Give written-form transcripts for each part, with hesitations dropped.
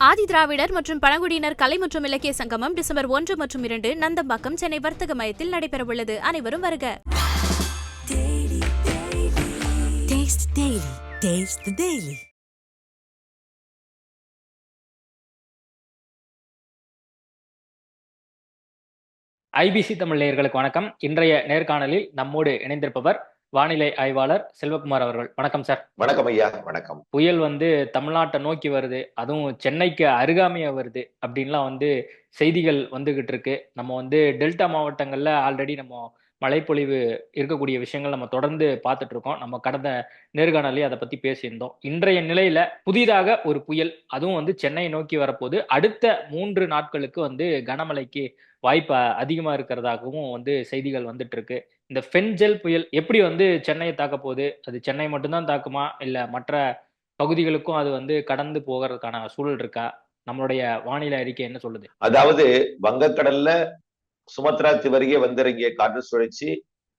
ஆதி திராவிடர் மற்றும் பழங்குடியினர் கலை மற்றும் இலக்கிய சங்கமம் டிசம்பர் 1 மற்றும் 2 நந்தம்பாக்கம் சென்னை வர்த்தக மையத்தில் நடைபெறவுள்ளது. அனைவரும் வருக. ஐபிசி தமிழ் நேயர்களுக்கு வணக்கம். இன்றைய நேர்காணலில் நம்மோடு இணைந்திருப்பவர் வானிலை ஆய்வாளர் செல்வகுமார் அவர்கள். வணக்கம் சார். வணக்கம் ஐயா. வணக்கம். புயல் தமிழ்நாட்டை நோக்கி வருது, அதுவும் சென்னைக்கு அருகாமையா வருது அப்படின்லாம் செய்திகள் வந்துகிட்டு இருக்கு. நம்ம டெல்டா மாவட்டங்கள்ல ஆல்ரெடி நம்ம மழைப்பொழிவு இருக்கக்கூடிய விஷயங்கள் நம்ம தொடர்ந்து பார்த்துட்டு இருக்கோம். நம்ம கடந்த நேர்காணலே அதை பத்தி பேசியிருந்தோம். இன்றைய நிலையில புதிதாக ஒரு புயல், அதுவும் சென்னையை நோக்கி வரப்போது. அடுத்த 3 நாட்களுக்கு கனமழைக்கு வாய்ப்பு அதிகமா இருக்கிறதாகவும் செய்திகள் வந்துட்டு இருக்கு. இந்த ஃபென்ஜெல் புயல் எப்படி சென்னையை தாக்க போகுது? அது சென்னை மட்டும்தான் தாக்குமா, இல்ல மற்ற பகுதிகளுக்கும் அது கடந்து போகிறதுக்கான சூழல் இருக்கா? நம்மளுடைய வானிலை அறிக்கை என்ன சொல்லுது? அதாவது வங்கக்கடல்ல சுமத்ரா தீவருகே வந்திறங்கிய காற்று சுழற்சி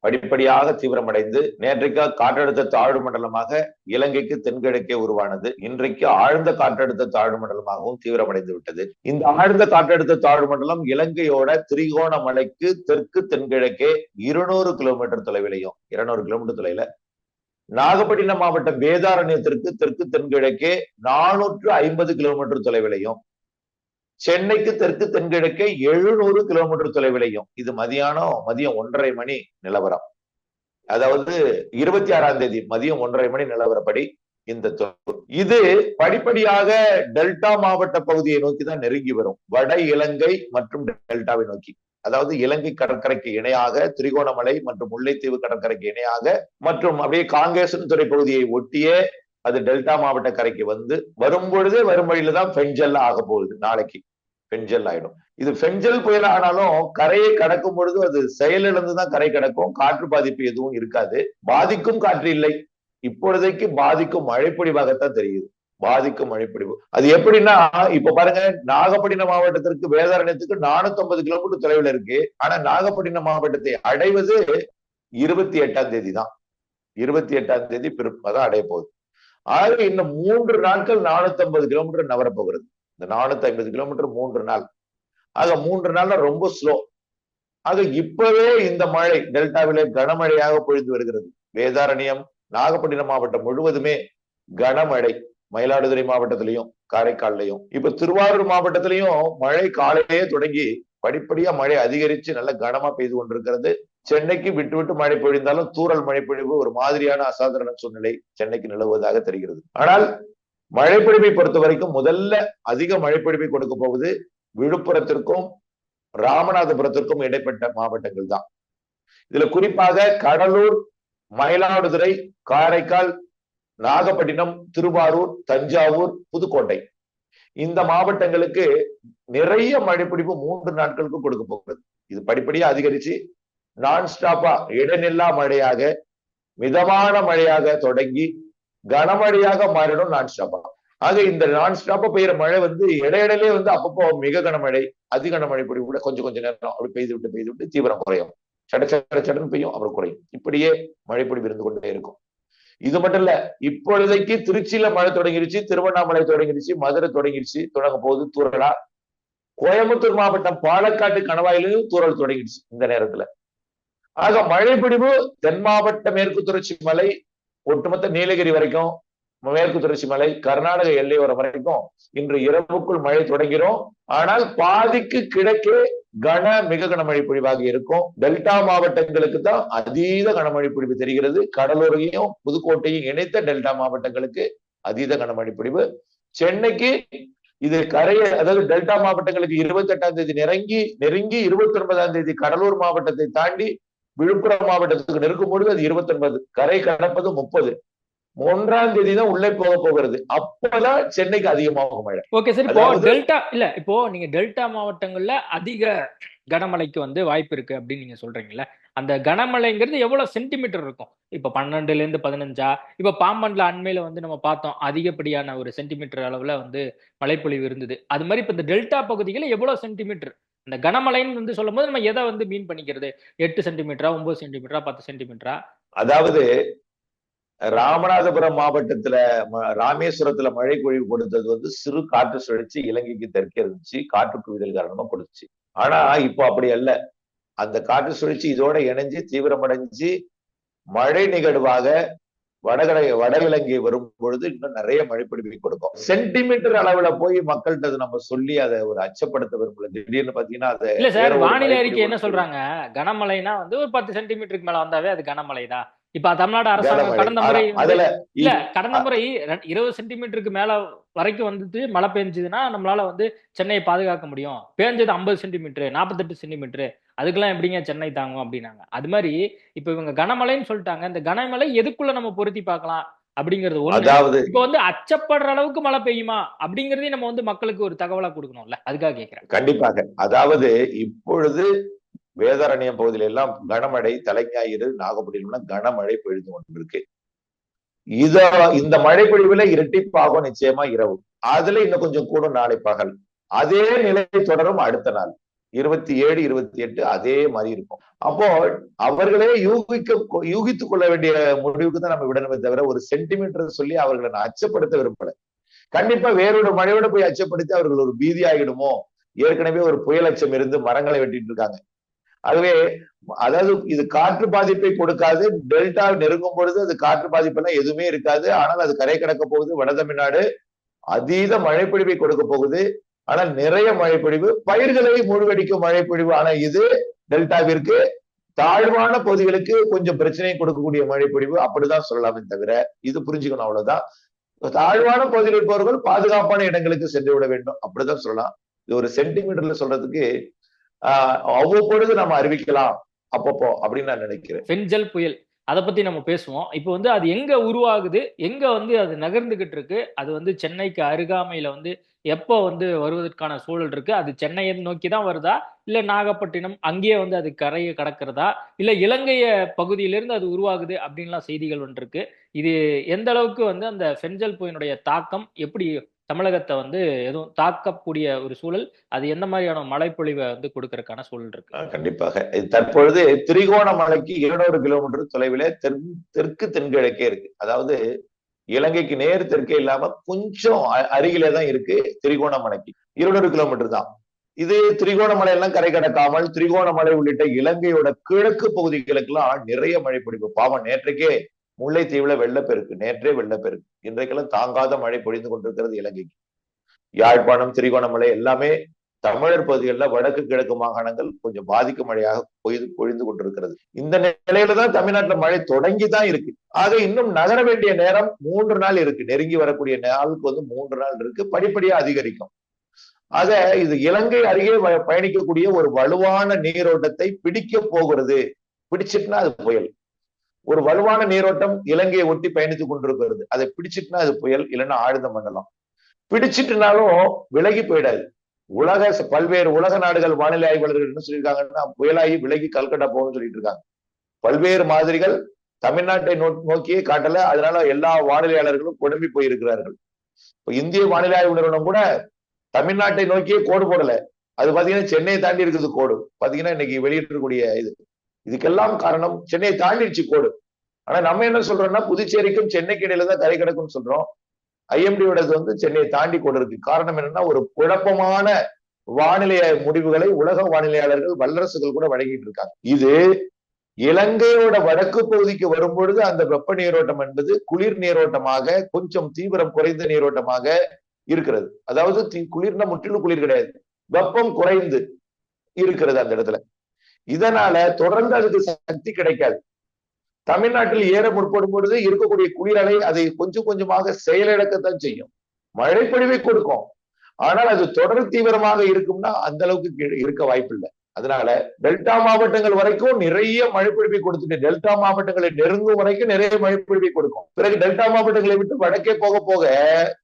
படிப்படியாக தீவிரமடைந்து நேற்றைக்கு காற்றழுத்த தாழ்வு மண்டலமாக இலங்கைக்கு தென்கிழக்கே உருவானது. இன்றைக்கு ஆழ்ந்த காற்றழுத்த தாழ்வு மண்டலமாகவும் தீவிரமடைந்து விட்டது. இந்த ஆழ்ந்த காற்றழுத்த தாழ்வு மண்டலம் இலங்கையோட திரிகோணமலைக்கு தெற்கு தென்கிழக்கே 200 கிலோமீட்டர் தொலைவிலையும் 200 கிலோமீட்டர் தொலைவில் நாகப்பட்டினம் மாவட்டம் வேதாரண்யத்திற்கு தெற்கு தென்கிழக்கே 450 கிலோமீட்டர் தொலைவிலையும் சென்னைக்கு தெற்கு தென்கிழக்கே 700 கிலோமீட்டர் தொலைவிலையும், இது மதியம் 1:30 மணி நிலவரம். அதாவது 26ஆம் தேதி மதியம் 1:30 மணி நிலவரப்படி இது படிப்படியாக டெல்டா மாவட்ட பகுதியை நோக்கி தான் நெருங்கி வரும். வட இலங்கை மற்றும் டெல்டாவை நோக்கி, அதாவது இலங்கை கடற்கரைக்கு இணையாக திரிகோணமலை மற்றும் முல்லைத்தீவு கடற்கரைக்கு இணையாக மற்றும் அப்படியே காங்கேசன் துறை பகுதியை ஒட்டியே அது டெல்டா மாவட்ட கரைக்கு வரும் பொழுதே வரும் வழியில தான் ஃபென்ஜெல் ஆக போகுது. நாளைக்கு ஃபென்ஜெல் ஆயிடும். இது ஃபென்ஜெல் புயல் ஆனாலும் கரையை கடக்கும் பொழுது அது செயலிழந்துதான் கரை கடக்கும். காற்று பாதிப்பு எதுவும் இருக்காது. பாதிக்கும் காற்று இல்லை. இப்பொழுதைக்கு பாதிக்கும் மழைப்பொழிவாகத்தான் தெரியுது. பாதிக்கும் மழைப்பொழிவு அது எப்படின்னா, இப்ப பாருங்க, நாகப்பட்டினம் மாவட்டத்திற்கு வேதாரண்யத்துக்கு 450 கிலோமீட்டர் தொலைவில் இருக்கு. ஆனா நாகப்பட்டினம் மாவட்டத்தை அடைவது 28ஆம் தேதி தான். 28ஆம் தேதி பிறப்பதான் அடைய போகுது. ஆக இன்னும் 3 நாட்கள் 450 கிலோமீட்டர் நகரப்போகிறது. இந்த 450 கிலோமீட்டர் 3 நாள். ஆக 3 நாள்ல ரொம்ப ஸ்லோ. ஆக இப்பவே இந்த மழை டெல்டாவிலே கனமழையாக பொழிந்து வருகிறது. வேதாரண்யம், நாகப்பட்டினம் மாவட்டம் முழுவதுமே கனமழை. மயிலாடுதுறை மாவட்டத்திலையும் காரைக்கால்லையும், இப்ப திருவாரூர் மாவட்டத்திலையும் மழை காலையிலேயே தொடங்கி படிப்படியா மழை அதிகரிச்சு நல்ல கனமா பெய்து கொண்டிருக்கிறது. சென்னைக்கு விட்டு விட்டு மழை பொழிந்தாலும் தூறல் மழை பொழிவு ஒரு மாதிரியான அசாதாரண சூழ்நிலை சென்னைக்கு நிலவுவதாக தெரிகிறது. ஆனால் மழைப்பொழிவை பொறுத்த வரைக்கும் முதல்ல அதிக மழைப்பொழிவை கொடுக்க போவது விழுப்புரத்திற்கும் ராமநாதபுரத்திற்கும் இடைப்பட்ட மாவட்டங்கள் தான். இதுல குறிப்பாக கடலூர், மயிலாடுதுறை, காரைக்கால், நாகப்பட்டினம், திருவாரூர், தஞ்சாவூர், புதுக்கோட்டை, இந்த மாவட்டங்களுக்கு நிறைய மழைப்பொழிவு 3 நாட்களுக்கு கொடுக்க போகிறது. இது படிப்படியா அதிகரிச்சு நான் ஸ்டாப்பா இடைநில்லா மழையாக, மிதமான மழையாக தொடங்கி கனமழையாக மாறிடும் நான் ஸ்டாப்பா. ஆக இந்த நான் ஸ்டாப்பா பெய்யற மழை இடையிடையிலே அப்பப்போ மிக கனமழை, அதி கனமழை பொழிவு கூட கொஞ்சம் நேரம் அப்படி பெய்து விட்டு தீவிரம் குறையும். சடன்னு பெய்யும், அப்புறம் குறையும். இப்படியே மழை பொழிவு இருந்து கொண்டே இருக்கும். இது மட்டும் இல்ல, இப்பொழுதைக்கு திருச்சியில மழை தொடங்கிருச்சு, திருவண்ணாமலை தொடங்கிருச்சு, மதுரை தொடங்கிருச்சு, தொடங்க போகுது தூறலா. கோயம்புத்தூர் மாவட்டம் பாலக்காட்டு கணவாயிலும் தூறல் தொடங்கிடுச்சு இந்த நேரத்துல. ஆக மழைப்பொழிவு தென் மாவட்ட மேற்கு தொடர்ச்சி மலை, ஒட்டுமொத்த நீலகிரி வரைக்கும், மேற்கு தொடர்ச்சி மலை, கர்நாடக எல்லையோரம் வரைக்கும் இன்று இரவுக்குள் மழை தொடங்கிறோம். ஆனால் பாதிக்கு கிழக்கே மிக கனமழை பொழிவாக இருக்கும். டெல்டா மாவட்டங்களுக்கு தான் அதீத கனமழை பொழிவு தெரிகிறது. கடலூரையும் புதுக்கோட்டையும் இணைத்த டெல்டா மாவட்டங்களுக்கு அதீத கனமழை பொழிவு. சென்னைக்கு இது கரையை, அதாவது டெல்டா மாவட்டங்களுக்கு 28ஆம் தேதி நெருங்கி 29ஆம் தேதி கடலூர் மாவட்டத்தை தாண்டி விழுப்புரம் மாவட்டத்துக்கு நெருக்கும் பொழுது அது 29, கரை கடப்பது 30. 1ஆம் தேதி தான் உள்ளே போகிறது. அப்பதான் சென்னைக்கு அதிகமாகும் மழை. Okay sir. இப்போ டெல்டா இல்ல, இப்போ நீங்க டெல்டா மாவட்டங்கள்ல அதிக கனமழைக்கு வாய்ப்பு இருக்கு அப்படின்னு நீங்க சொல்றீங்கல்ல, அந்த கனமழைங்கிறது எவ்வளவு சென்டிமீட்டர் இருக்கும்? இப்ப 12ல இருந்து 15. இப்ப பாம்பன்ல அண்மையில நம்ம பார்த்தோம், அதிகப்படியான ஒரு சென்டிமீட்டர் அளவுல மழைப்பொழிவு இருந்தது. அது மாதிரி இப்ப இந்த டெல்டா பகுதிகளில் எவ்வளவு சென்டிமீட்டர் இந்த கனமழைன்னு சொல்லும் போது நம்ம எதை மீன் பண்ணிக்கிறது? 8 சென்டிமீட்டரா, 9 சென்டிமீட்டரா, 10 சென்டிமீட்டரா? அதாவது ராமநாதபுரம் மாவட்டத்துல ராமேஸ்வரத்துல மழை பொழிவு கொடுத்தது வந்து சிறு காற்று சுழற்சி இலங்கைக்கு தெற்கே இருந்துச்சு, காற்று குவிதல் காரணமா கொடுத்துச்சு. ஆனா இப்போ அப்படி அல்ல. அந்த காற்று சுழற்சி இதோட இணைஞ்சு தீவிரமடைஞ்சு மழை நிகழ்வாக வட இலங்கை வரும் பொழுது இன்னும் நிறைய மழை பொழிவை கொடுக்கும். சென்டிமீட்டர் அளவுல போய் மக்கள்கிட்ட நம்ம சொல்லி அதை ஒரு அச்சப்படுத்த விரும்பல. திடீர்னு பாத்தீங்கன்னா அதை இல்ல சார், வானிலை அறிக்கை என்ன சொல்றாங்க, கனமழைனா வந்து ஒரு 10 சென்டிமீட்டருக்கு மேல வந்தாவே அது கனமழை தான். இப்ப தமிழ்நாடு அரசாங்கம் கடந்த முறை கடந்த முறை 20 சென்டிமீட்டருக்கு மேல வரைக்கும் வந்துட்டு மழை பெஞ்சதுன்னா நம்மளால வந்து சென்னையை பாதுகாக்க முடியும். பேஞ்சது 50 சென்டிமீட்டர் 48 சென்டிமீட்டர், அதுக்கெல்லாம் எப்படிங்க சென்னை தாங்கும் அப்படின்னாங்க. அது மாதிரி இப்ப இவங்க கனமழைன்னு சொல்லிட்டாங்க. இந்த கனமழை எதுக்குள்ள நம்ம பொருத்தி பார்க்கலாம் அப்படிங்கிறது ஒண்ணு. இப்ப வந்து அச்சப்படுற அளவுக்கு மழை பெய்யுமா அப்படிங்கறதையும் நம்ம வந்து மக்களுக்கு ஒரு தகவலா கொடுக்கணும்ல, அதுக்காக கேட்கிறேன். கண்டிப்பாக. அதாவது இப்பொழுது வேதாரண்யம் பகுதியில எல்லாம் கனமழை, தலைஞாயிறு நாகப்பட்டினம் கனமழை பொழிந்து கொண்டிருக்கு. இந்த மழை பொழிவுல இரட்டிப்பாகும் நிச்சயமா இரவு. அதுல இன்னும் கொஞ்சம் கூடும் நாளை பகல். அதே நிலை தொடரும் அடுத்த நாள் 27, 28 அதே மாதிரி இருக்கும். அப்போ அவர்களே யூகித்துக் கொள்ள வேண்டிய முடிவுக்கு தான் நம்ம விடணுமே தவிர ஒரு சென்டிமீட்டர் சொல்லி அவர்களை நான் அச்சப்படுத்த விரும்பல. கண்டிப்பா வேறொரு மழையோட போய் அச்சப்படுத்தி அவர்கள் ஒரு பீதி ஆகிடுமோ. ஏற்கனவே ஒரு புயல் அச்சம் இருந்து மரங்களை வெட்டிட்டு இருக்காங்க. ஆகவே அதாவது இது காற்று பாதிப்பை கொடுக்காது. டெல்டா நெருங்கும் பொழுது அது காற்று பாதிப்பெல்லாம் எதுவுமே இருக்காது. ஆனால் அது கரை கடக்க போகுது. வட தமிழ்நாடு அதீத மழைப்பொழிவை கொடுக்க போகுது. ஆனால் நிறைய மழைப்பொழிவு, பயிர்களை மூழ்கடிக்கும் மழைப்பொழிவு. ஆனா இது டெல்டாவிற்கு தாழ்வான பகுதிகளுக்கு கொஞ்சம் பிரச்சனையை கொடுக்கக்கூடிய மழைப்பொழிவு, அப்படிதான் சொல்லலாமே தவிர இது புரிஞ்சுக்கணும், அவ்வளவுதான். தாழ்வான பகுதியில் இருப்பவர்கள் பாதுகாப்பான இடங்களுக்கு சென்று விட வேண்டும், அப்படிதான் சொல்லலாம். இது ஒரு சென்டிமீட்டர்ல சொல்றதுக்கு அவ்வப்பொழுது நம்ம அறிவிக்கலாம் அப்பப்போ அப்படின்னு நான் நினைக்கிறேன். பெஞ்சல் புயல் அதை பத்தி நம்ம பேசுவோம். இப்போ வந்து அது எங்க உருவாகுது, எங்க வந்து அது நகர்ந்துகிட்டு இருக்கு, அது வந்து சென்னைக்கு அருகாமையில வந்து எப்போ வந்து வருவதற்கான சூழல் இருக்கு, அது சென்னையை நோக்கி தான் வருதா, இல்ல நாகப்பட்டினம் அங்கேயே வந்து அது கரையை கடக்கிறதா, இல்ல இலங்கைய பகுதியிலிருந்து அது உருவாகுது அப்படின்லாம் செய்திகள் ஒன்று இருக்கு. இது எந்த அளவுக்கு வந்து அந்த பெஞ்சல் புயலுடைய தாக்கம் எப்படி தமிழகத்தை வந்து எதுவும் தாக்கக்கூடிய ஒரு சூழல், அது எந்த மாதிரியான மழைப்பொழிவை வந்து கொடுக்கறதுக்கான சூழல் இருக்கு? கண்டிப்பாக. தற்பொழுது திரிகோணமலைக்கு 200 கிலோமீட்டர் தொலைவில தெற்கு தென்கிழக்கே இருக்கு. அதாவது இலங்கைக்கு நேர் தெற்கே இல்லாம கொஞ்சம் அருகிலே தான் இருக்கு திரிகோணமலைக்கு. 200 கிலோமீட்டர் தான். இது திரிகோணமலை எல்லாம் கரை கடக்காமல் திரிகோணமலை உள்ளிட்ட இலங்கையோட கிழக்கு பகுதிகளுக்கெல்லாம் நிறைய மழை பொழிவு. பாவம், நேற்றைக்கே முல்லைத்தீவுல வெள்ளப்பெருக்கு, நேற்றே வெள்ளப்பெருக்கு. இன்றைக்கெல்லாம் தாங்காத மழை பொழிந்து கொண்டிருக்கிறது இலங்கைக்கு. யாழ்ப்பாணம், திரிகோணமலை எல்லாமே தமிழர் பகுதிகளில் வடக்கு கிழக்கு மாகாணங்கள் கொஞ்சம் பாதிக்கும் மழையாக பொழிந்து கொண்டிருக்கிறது. இந்த நிலையில தான் தமிழ்நாட்டுல மழை தொடங்கி தான் இருக்கு. ஆக இன்னும் நகர வேண்டிய நேரம் 3 நாள் இருக்கு. நெருங்கி வரக்கூடிய நாளுக்கு வந்து 3 நாள் இருக்கு. படிப்படியா அதிகரிக்கும். ஆக இது இலங்கை அருகே பயணிக்கக்கூடிய ஒரு வலுவான நீரோட்டத்தை பிடிக்க போகிறது. பிடிச்சிட்டுனா அது புயல். ஒரு வலுவான நீரோட்டம் இலங்கையை ஒட்டி பயணித்துக் கொண்டிருக்கிறது. அதை பிடிச்சிட்டுனா அது புயல், இல்லைன்னா ஆழ்ந்த மண்டலம். பிடிச்சிட்டுனாலும் விலகி போயிடாது. பல்வேறு உலக நாடுகள் வானிலை ஆய்வாளர்கள் என்ன சொல்லியிருக்காங்கன்னா, புயலாகி விலகி கல்கட்டா போகணும்னு சொல்லிட்டு இருக்காங்க. பல்வேறு மாதிரிகள் தமிழ்நாட்டை நோக்கியே காட்டல. அதனால எல்லா வானிலையாளர்களும் குழம்பி போயிருக்கிறார்கள். இப்ப இந்திய வானிலை ஆய்வு நிறுவனம் கூட தமிழ்நாட்டை நோக்கியே கோடு போடல. அது பாத்தீங்கன்னா சென்னையை தாண்டி இருக்குது கோடு. பாத்தீங்கன்னா இன்னைக்கு வெளியிட்டிருக்கக்கூடிய இதுக்கெல்லாம் காரணம் சென்னையை தாண்டிடுச்சு கோடு. ஆனா நம்ம என்ன சொல்றோம்னா, புதுச்சேரிக்கும் சென்னைக்கு இடையில தான் கரை கிடக்கும்னு சொல்றோம். ஐஎம்டியோடது வந்து சென்னையை தாண்டி கொண்டு இருக்கு. காரணம் என்னன்னா, ஒரு குழப்பமான வானிலை முடிவுகளை உலக வானிலையாளர்கள், வல்லரசுகள் கூட வழங்கிட்டு இருக்காங்க. இது இலங்கையோட வடக்கு பகுதிக்கு வரும்பொழுது அந்த வெப்ப நீரோட்டம் என்பது குளிர் நீரோட்டமாக, கொஞ்சம் தீவிரம் குறைந்த நீரோட்டமாக இருக்கிறது. அதாவது குளிர்னா முற்றிலும் குளிர் கிடையாது, வெப்பம் குறைந்து இருக்கிறது அந்த இடத்துல. இதனால தொடர்ந்து அதுக்கு சக்தி கிடைக்காது. தமிழ்நாட்டில் ஏற முற்படும் பொழுது இருக்கக்கூடிய குளிரலை அதை கொஞ்சம் கொஞ்சமாக செயலிழக்கத்தான் செய்யும். மழைப்பொழிவை கொடுக்கும். ஆனால் அது தொடர் தீவிரமாக இருக்கும்னா அந்த அளவுக்கு இருக்க வாய்ப்பு இல்லை. அதனால டெல்டா மாவட்டங்கள் வரைக்கும் நிறைய மழைப்பொழிவை கொடுத்துட்டு, டெல்டா மாவட்டங்களை நெருங்கும் வரைக்கும் நிறைய மழைப்பொழிவை கொடுக்கும். பிறகு டெல்டா மாவட்டங்களை விட்டு வடக்கே போக போக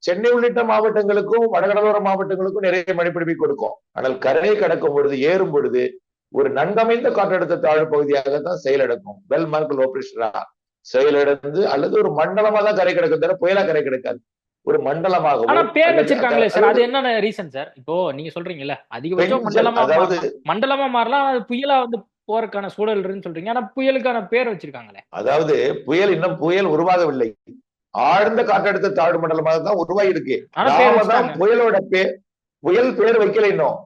சென்னை உள்ளிட்ட மாவட்டங்களுக்கும் வடகடலோர மாவட்டங்களுக்கும் நிறைய மழைப்பொழிவை கொடுக்கும். ஆனால் கரையை கடக்கும் பொழுது, ஏறும் பொழுது ஒரு நன்கமைந்த காற்றழுத்த தாழ்வு பகுதியாகத்தான் செயலிழக்கும். வெல் மார்க் லோ பிரஷரா செயலிழந்து அல்லது ஒரு மண்டலமா தான் கரை கிடக்கும், தவிர புயலா கரை கிடைக்காது. ஒரு மண்டலமாக பேர் வச்சிருக்காங்களே சார், அது என்ன ரீசன் சார்? இப்போ நீங்க சொல்றீங்கல்ல அதிகபட்சம் மண்டலமா மாறலாம், புயலா வந்து போறதுக்கான சூழல் இருக்குன்னு சொல்றீங்க. ஆனா புயலுக்கான பேர் வச்சிருக்காங்களே. அதாவது புயல் உருவாகவில்லை. ஆழ்ந்த காற்றழுத்த தாழ்வு மண்டலமாக தான் உருவாகி இருக்கு. ஆனா பேர் நாம தான் வச்சுட்டாங்க. புயல் பேர் வைக்கல இன்னும்.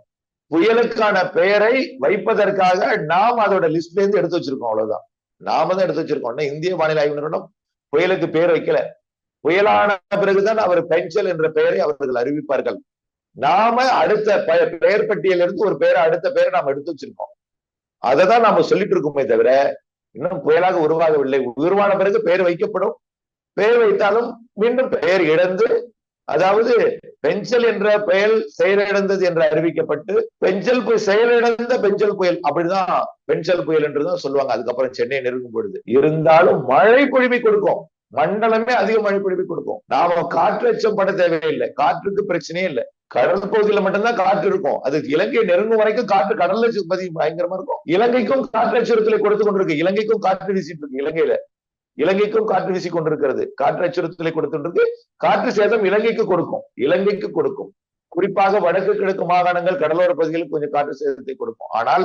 புயலுக்கான பெயரை வைப்பதற்காக நாம் அதோட லிஸ்ட்ல இருந்து எடுத்து வச்சிருக்கோம், அவ்வளவுதான். நாம தான் எடுத்து வச்சிருக்கோம். இந்திய வானிலை ஆய்வு நிறுவனம் புயலுக்கு பெயர் வைக்கல. புயலான பிறகுதான் அவர் பெஞ்சல் என்ற பெயரை அவர்கள் அறிவிப்பார்கள். நாம அடுத்த பெயர் பட்டியலிருந்து ஒரு பெயரை அடுத்த பெயரை நாம எடுத்து வச்சிருக்கோம். அதை தான் நாம சொல்லிட்டு இருக்கோமே தவிர இன்னும் புயலாக உருவாகவில்லை. உருவான பிறகு பெயர் வைக்கப்படும். பெயர் வைத்தாலும் மீண்டும் பெயர் இழந்து, அதாவது பெஞ்சல் என்ற பெயர் செயலிழந்தது என்று அறிவிக்கப்பட்டு செயலிழந்த பெஞ்சல் புயல், அப்படிதான் பெஞ்சல் புயல் என்றுதான் சொல்லுவாங்க. அதுக்கப்புறம் சென்னை நெருங்கும் பொழுது இருந்தாலும் மழை பொழிவை கொடுக்கும். மண்டலமே அதிக மழை பொழிவை கொடுக்கும். நாம காற்று அச்சம் பட தேவையில்லை. காற்றுக்கு பிரச்சனையே இல்லை. கடல் பகுதியில மட்டும்தான் காற்று இருக்கும். அது இலங்கை நெருங்கும் வரைக்கும் காற்று கடல்ல பயங்கரமா இருக்கும். இலங்கைக்கும் காற்று அச்சுறுத்தலை கொடுத்து கொண்டிருக்கு. இலங்கைக்கும் காற்று வீசிட்டு இருக்கு. இலங்கைக்கும் காற்று வீசி கொண்டிருக்கிறது. காற்று அச்சுறுத்தலை கொடுத்துருக்கு. காற்று சேதம் இலங்கைக்கு கொடுக்கும். குறிப்பாக வடக்கு கிழக்கு மாகாணங்கள், கடலோர பகுதிகளுக்கு கொஞ்சம் காற்று சேதத்தை கொடுக்கும். ஆனால்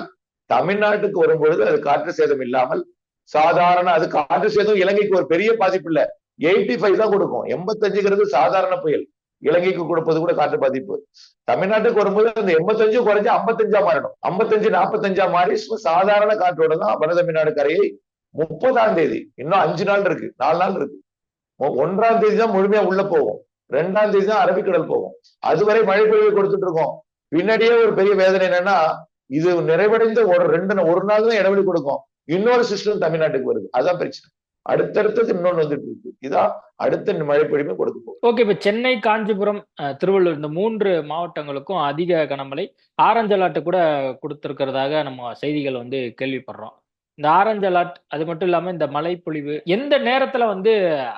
தமிழ்நாட்டுக்கு வரும்பொழுது அது காற்று சேதம் இல்லாமல் சாதாரண, அது காற்று சேதம் இலங்கைக்கு ஒரு பெரிய பாதிப்பு இல்ல. 85 தான் கொடுக்கும். 85ங்கிறது சாதாரண புயல். இலங்கைக்கு கொடுப்பது கூட காற்று பாதிப்பு. தமிழ்நாட்டுக்கு வரும்போது அந்த 85 குறைஞ்சு 55 மாறிடும். 55 45 மாறி சாதாரண காற்றோட தான் வட தமிழ்நாடு கரையை 30ஆம் தேதி, இன்னும் 5 நாள் இருக்கு, 4 நாள் இருக்கு. 1ஆம் தேதி தான் முழுமையா உள்ள போகும். 2ஆம் தேதி தான் அரபிக்கடல் போகும். அதுவரை மழை பொழிவை கொடுத்துட்டு இருக்கோம். பின்னாடியே ஒரு பெரிய வேதனை என்னன்னா, இது நிறைவடைந்த ஒரு நாள் தான் இடைவெளி கொடுக்கும். இன்னொரு சிஸ்டம் தமிழ்நாட்டுக்கு வருது. அதான் பிரச்சனை. அடுத்தடுத்தது இன்னொன்னு வந்துட்டு இருக்கு. இதான் அடுத்த மழை பொழிவை கொடுக்க போகுது. ஓகே, இப்ப சென்னை, காஞ்சிபுரம், திருவள்ளூர் இந்த 3 மாவட்டங்களுக்கும் அதிக கனமழை, ஆரஞ்சு அலர்ட் கூட கொடுத்திருக்கிறதாக நம்ம செய்திகள் கேள்விப்படுறோம். இந்த ஆரஞ்சு அலர்ட், அது மட்டும் இல்லாம இந்த மழை பொழிவு எந்த நேரத்துல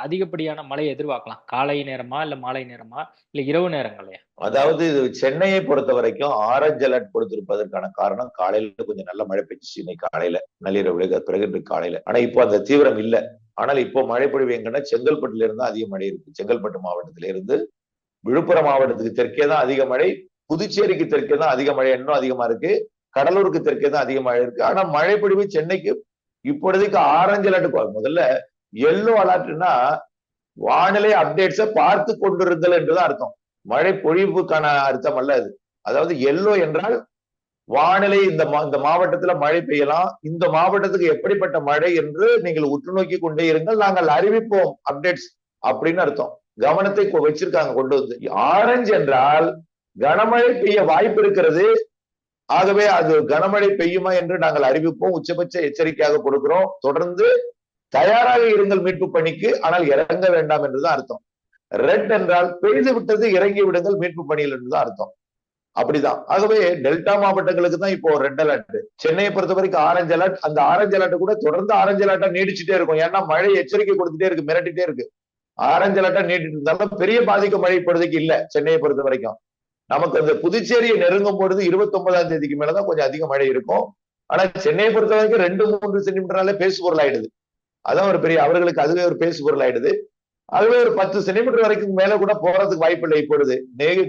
அதிகப்படியான மழையை எதிர்பார்க்கலாம்? காலை நேரமா, இல்ல மாலை நேரமா, இல்ல இரவு நேரங்களையா? அதாவது சென்னையை பொறுத்த வரைக்கும் ஆரஞ்சு அலர்ட் கொடுத்திருப்பதற்கான காரணம், காலையில கொஞ்சம் நல்ல மழை பெய்ஞ்சிச்சு இன்னைக்கு காலையில, நள்ளிரவு பிறகு காலையில. ஆனா இப்போ அந்த தீவிரம் இல்ல. ஆனால் இப்போ மழை பொழிவு எங்கன்னா செங்கல்பட்டுல இருந்து அதிக மழை இருக்கு. செங்கல்பட்டு மாவட்டத்தில இருந்து விழுப்புரம் மாவட்டத்துக்கு தெற்கே தான் அதிக மழை, புதுச்சேரிக்கு தெற்கே தான் அதிக மழை இன்னும் அதிகமா இருக்கு, கடலூருக்கு தெற்கே தான் அதிக மழை இருக்கு. ஆனா மழை பொழிவு சென்னைக்கு இப்பொழுதைக்கு ஆரஞ்சு அலர்ட், முதல்ல எல்லோ அலர்ட்னா வானிலை அப்டேட்ஸை பார்த்து கொண்டிருந்தல் என்றுதான் அர்த்தம். மழை பொழிவுக்கான அர்த்தம் அல்ல அது. அதாவது எல்லோ என்றால் வானிலை இந்த மாவட்டத்துல மழை பெய்யலாம், இந்த மாவட்டத்துக்கு எப்படிப்பட்ட மழை என்று நீங்கள் உற்று நோக்கி கொண்டே இருங்கள், நாங்கள் அறிவிப்போம் அப்டேட்ஸ் அப்படின்னு அர்த்தம். கவனத்தை வச்சிருக்காங்க கொண்டு வந்து. ஆரஞ்சு என்றால் கனமழை பெய்ய வாய்ப்பு இருக்கிறது, ஆகவே அது கனமழை பெய்யுமா என்று நாங்கள் அறிவிப்போம், உச்சபட்ச எச்சரிக்கையாக கொடுக்கிறோம், தொடர்ந்து தயாராக இருங்கள் மீட்பு பணிக்கு, ஆனால் இறங்க வேண்டாம் என்றுதான் அர்த்தம். ரெட் என்றால் பெய்து விட்டது, இறங்கி விடுங்கள் மீட்பு பணியில் என்றுதான் அர்த்தம். அப்படிதான். ஆகவே டெல்டா மாவட்டங்களுக்கு தான் இப்போ ரெட் அலர்ட். சென்னையை பொறுத்த வரைக்கும் ஆரஞ்சு அலர்ட். அந்த ஆரஞ்சு அலர்ட் கூட தொடர்ந்து ஆரஞ்சு அலர்ட்டா நீடிச்சுட்டே இருக்கும். ஏன்னா மழை எச்சரிக்கை கொடுத்துட்டே இருக்கு, மிரட்டிட்டே இருக்கு. ஆரஞ்சு அலர்ட்டா நீடிட்டு இருந்தாலும் பெரிய பாதிக்க மழை இப்பொழுதைக்கு இல்ல சென்னையை பொறுத்த வரைக்கும். நமக்கு அந்த புதுச்சேரியை நெருங்கும் பொழுது 29ஆம் தேதிக்கு மேலதான் கொஞ்சம் அதிக மழை இருக்கும். ஆனா சென்னையை பொறுத்த வரைக்கும் 2-3 சென்டிமீட்டர்னால பேசு பொருள் ஆயிடுது. அதான் ஒரு பெரிய, அவர்களுக்கு அதுவே ஒரு பேசு பொருள் ஆயிடுது. அதுவே ஒரு 10 சென்டிமீட்டர் வரைக்கும் மேல கூட போறதுக்கு வாய்ப்பு இல்லை. இப்பொழுது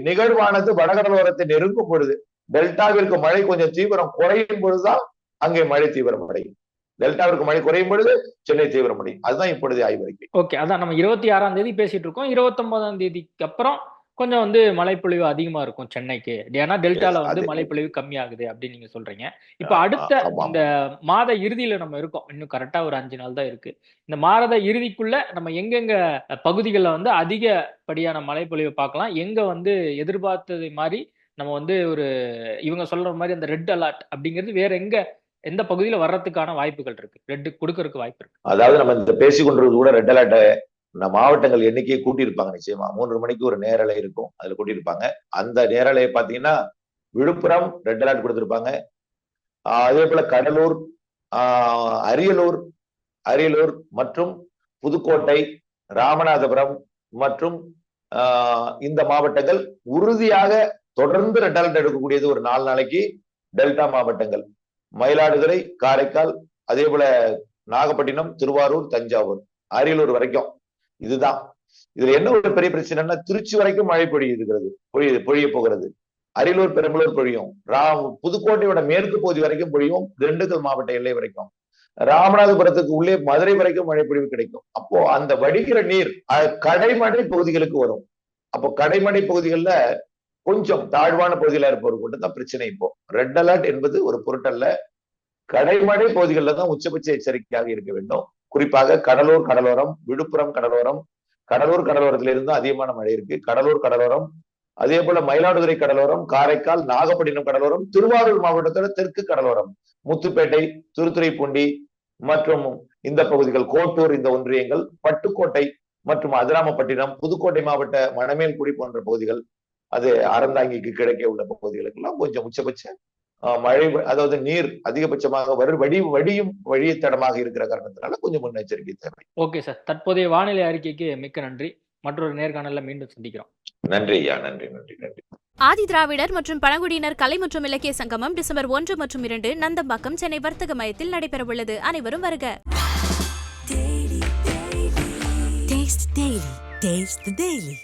நிகழ்வானது வடகடலோரத்தை நெருங்கும் பொழுது, டெல்டாவிற்கு மழை கொஞ்சம் தீவிரம் குறையும் பொழுதுதான் அங்கே மழை தீவிரம் அடையும். டெல்டாவிற்கு மழை குறையும் பொழுது சென்னை தீவிரம் அடையும். அதுதான் இப்பொழுது ஆய்வறிக்கை. ஓகே, அதான் நம்ம 26ஆம் தேதி பேசிட்டு இருக்கோம். 29ஆம் தேதிக்கு அப்புறம் கொஞ்சம் மழைப்பொழிவு அதிகமா இருக்கும் சென்னைக்கு. ஏன்னா டெல்டால மழைப்பொழிவு கம்மியாகுது அப்படின்னு நீங்க சொல்றீங்க. இப்ப அடுத்த இந்த மாத இறுதியில நம்ம இருக்கோம். இன்னும் கரெக்டா ஒரு 5 நாள் தான் இருக்கு. இந்த மாத இறுதிக்குள்ள நம்ம எங்கெங்க பகுதிகளில் அதிகப்படியான மழைப்பொழிவு பார்க்கலாம், எங்க எதிர்பார்த்தது மாதிரி நம்ம ஒரு இவங்க சொல்ற மாதிரி அந்த ரெட் அலர்ட் அப்படிங்கிறது வேற எந்த பகுதியில வர்றதுக்கான வாய்ப்புகள் இருக்கு, ரெட் கொடுக்கறதுக்கு வாய்ப்பு இருக்கு? அதாவது நம்ம இந்த பேசி கொண்டிருக்கிறது கூட ரெட் அலர்ட் மாவட்டங்கள் எண்ணிக்கையை கூட்டியிருப்பாங்க. நிச்சயமா 3 மணிக்கு ஒரு நேரலை இருக்கும், அதுல கூட்டியிருப்பாங்க. அந்த நேரலையை பாத்தீங்கன்னா விழுப்புரம் ரெட் அலர்ட் கொடுத்திருப்பாங்க. அதே போல கடலூர், அரியலூர் மற்றும் புதுக்கோட்டை, ராமநாதபுரம் மற்றும் இந்த மாவட்டங்கள் உறுதியாக தொடர்ந்து ரெட் அலர்ட் எடுக்கக்கூடியது ஒரு 4 நாளைக்கு. டெல்டா மாவட்டங்கள் மயிலாடுதுறை, காரைக்கால், அதே போல நாகப்பட்டினம், திருவாரூர், தஞ்சாவூர், அரியலூர் வரைக்கும். இதுதான். இதுல என்ன ஒரு பெரிய பிரச்சனைன்னா திருச்சி வரைக்கும் மழை பொழிய போகிறது. அரியலூர் பெரம்பலூர் பொழியும், புதுக்கோட்டையோட மேற்கு பகுதி வரைக்கும் பொழியும், திண்டுக்கல் மாவட்ட எல்லை வரைக்கும், ராமநாதபுரத்துக்கு உள்ளே மதுரை வரைக்கும் மழை பொழிவு கிடைக்கும். அப்போ அந்த வடிகிற நீர் கடைமடை பகுதிகளுக்கு வரும். அப்போ கடைமடை பகுதிகளில் கொஞ்சம் தாழ்வான பகுதியில இருப்பவருக்கு மட்டும் தான் பிரச்சனை. இப்போ ரெட் அலர்ட் என்பது ஒரு பொருட்டல்ல. கடைமடை பகுதிகளில் தான் உச்சபட்ச எச்சரிக்கையாக இருக்க வேண்டும். குறிப்பாக கடலூர் கடலோரம், விழுப்புரம் கடலோரம், கடலூர் கடலோரத்திலிருந்து அதிகமான மழை இருக்கு. கடலூர் கடலோரம், அதே போல மயிலாடுதுறை கடலோரம், காரைக்கால், நாகப்பட்டினம் கடலோரம், திருவாரூர் மாவட்டத்தோட தெற்கு கடலோரம், முத்துப்பேட்டை, திருத்துறைப்பூண்டி மற்றும் இந்த பகுதிகள், கோட்டூர், இந்த ஒன்றியங்கள், பட்டுக்கோட்டை மற்றும் அதிராமப்பட்டினம், புதுக்கோட்டை மாவட்ட மணமேல்குடி போன்ற பகுதிகள், அது அறந்தாங்கிக்கு கிடைக்க உள்ள பகுதிகளுக்கெல்லாம் கொஞ்சம் உச்சபட்ச மழை, அதாவது நீர் அதிகபட்சமாக வடியும் வழித்தடமாக இருக்கிற காரணத்தினால கொஞ்சம் முன்னெச்சரிக்கை தேவை. ஓகே சார், தற்போதைய வானிலை அறிக்கைக்கு மிக்க நன்றி. மற்றொரு நேர்காணல்ல மீண்டும் சந்திக்கிறோம். நன்றி ஐயா, நன்றி நன்றி நன்றி. ஆதி திராவிடர் மற்றும் பழங்குடியினர் கலை மற்றும் இலக்கிய சங்கமம் டிசம்பர் 1 மற்றும் 2 நந்தம்பாக்கம் சென்னை வர்த்தக மையத்தில் நடைபெறவுள்ளது. அனைவரும் வருக. Taste the Daily.